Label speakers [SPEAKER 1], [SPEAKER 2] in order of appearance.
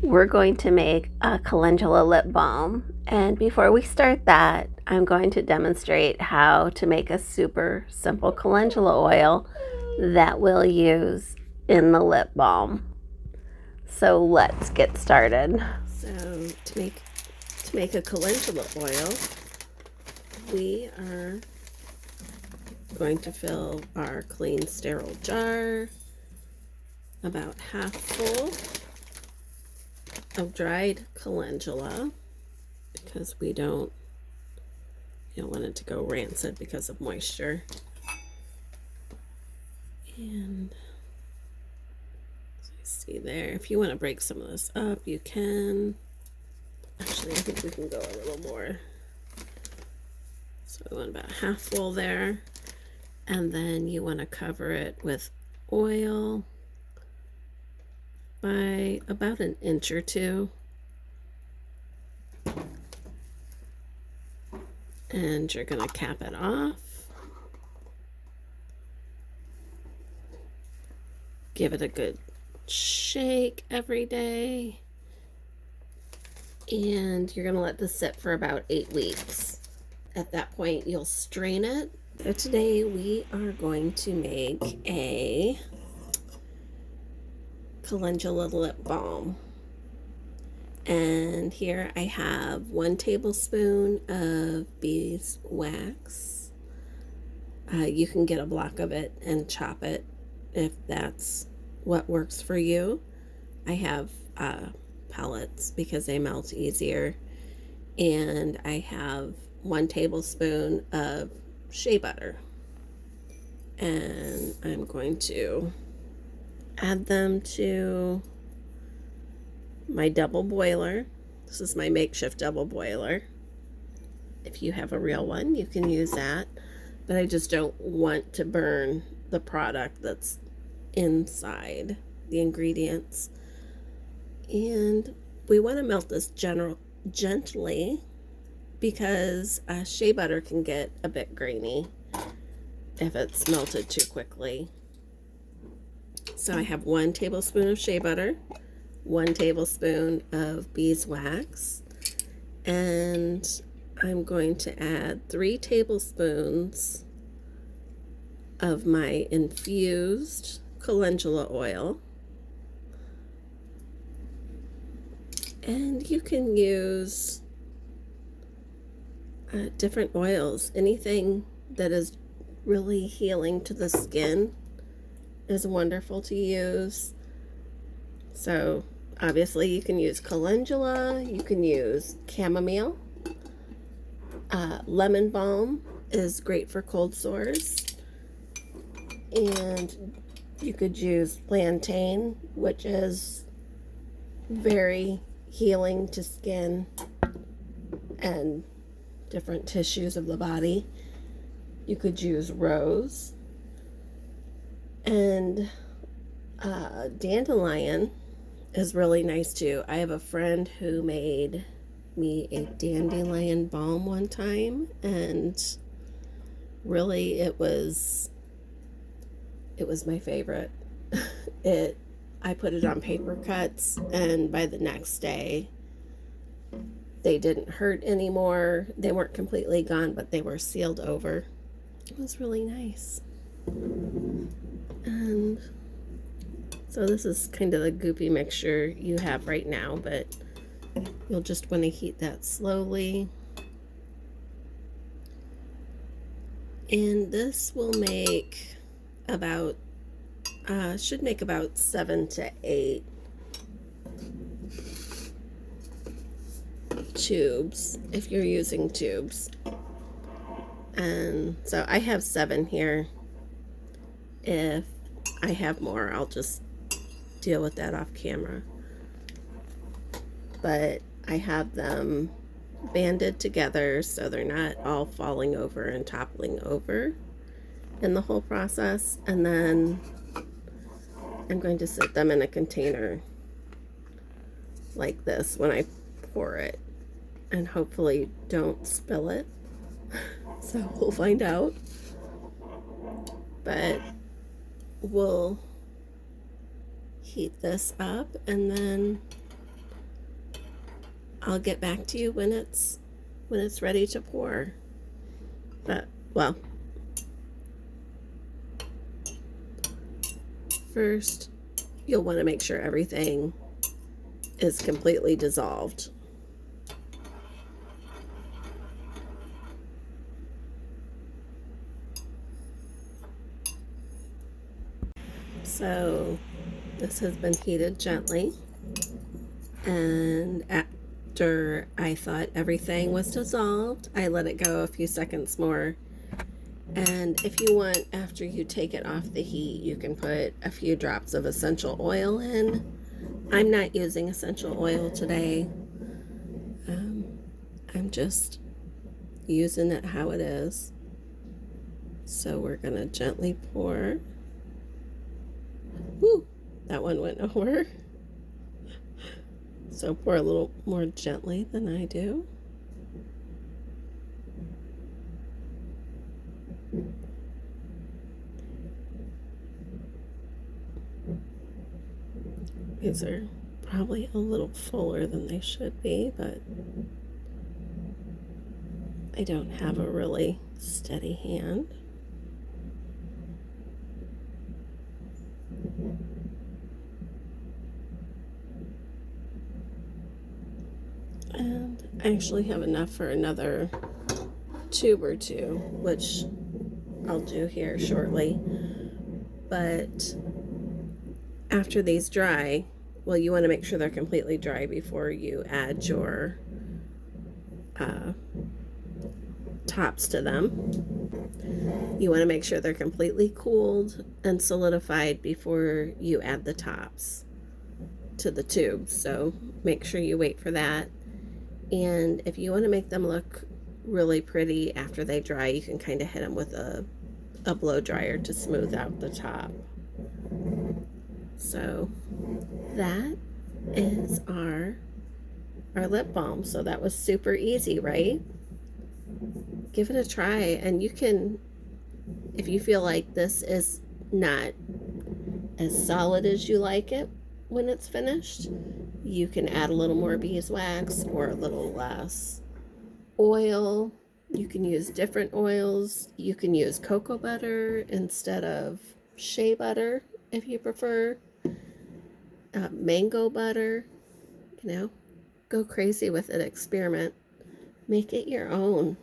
[SPEAKER 1] We're going to make a calendula lip balm. And before we start that, I'm going to demonstrate how to make a super simple calendula oil that we'll use in the lip balm. So let's get started. So to make a calendula oil, we are going to fill our clean sterile jar about half full of dried calendula, because we don't want it to go rancid because of moisture. And so you see there, if you want to break some of this up, you can. Actually, I think we can go a little more. So we want about half full there. And then you want to cover it with oil by about an inch or two. And you're going to cap it off. Give it a good shake every day. And you're going to let this sit for about 8 weeks. At that point, you'll strain it. So today we are going to make a calendula lip balm. And here I have 1 tablespoon of beeswax. You can get a block of it and chop it if that's what works for you. I have pellets because they melt easier. And I have 1 tablespoon of shea butter. And I'm going to add them to my double boiler. This is my makeshift double boiler. If you have a real one, you can use that. But I just don't want to burn the product that's inside the ingredients. And we want to melt this gently, because shea butter can get a bit grainy if it's melted too quickly. So I have 1 tablespoon of shea butter, 1 tablespoon of beeswax, and I'm going to add 3 tablespoons of my infused calendula oil. And you can use different oils. Anything that is really healing to the skin is wonderful to use. So obviously you can use calendula, you can use chamomile. Lemon balm is great for cold sores. And you could use plantain, which is very healing to skin and different tissues of the body. You could use rose. And dandelion is really nice too. I have a friend who made me a dandelion balm one time, and really it was my favorite. I put it on paper cuts, and by the next day they didn't hurt anymore. They weren't completely gone, but they were sealed over. It was really nice. And so this is kind of the goopy mixture you have right now, but you'll just want to heat that slowly. And this will make about, should make about 7 to 8 tubes if you're using tubes. And so I have 7 here. If I have more, I'll just deal with that off camera. But I have them banded together so they're not all falling over and toppling over in the whole process. And then I'm going to set them in a container like this when I pour it, and hopefully don't spill it. So we'll find out. But we'll heat this up, and then I'll get back to you when it's ready to pour. But well, first you'll want to make sure everything is completely dissolved. So this has been heated gently, and after I thought everything was dissolved, I let it go a few seconds more. And if you want, after you take it off the heat, you can put a few drops of essential oil in. I'm not using essential oil today. I'm just using it how it is. So we're going to gently pour. Woo, that one went nowhere. So pour a little more gently than I do. These are probably a little fuller than they should be, but I don't have a really steady hand. And I actually have enough for another tube or two, which I'll do here shortly. But after these dry, well, you want to make sure they're completely dry before you add your tops to them. You want to make sure they're completely cooled and solidified before you add the tops to the tubes. So make sure you wait for that. And if you want to make them look really pretty after they dry, you can kind of hit them with a blow dryer to smooth out the top. So that is our lip balm. So that was super easy, right? Give it a try, and you can, if you feel like this is not as solid as you like it when it's finished, you can add a little more beeswax or a little less oil. You can use different oils. You can use cocoa butter instead of shea butter if you prefer. Mango butter, go crazy with it, experiment, make it your own.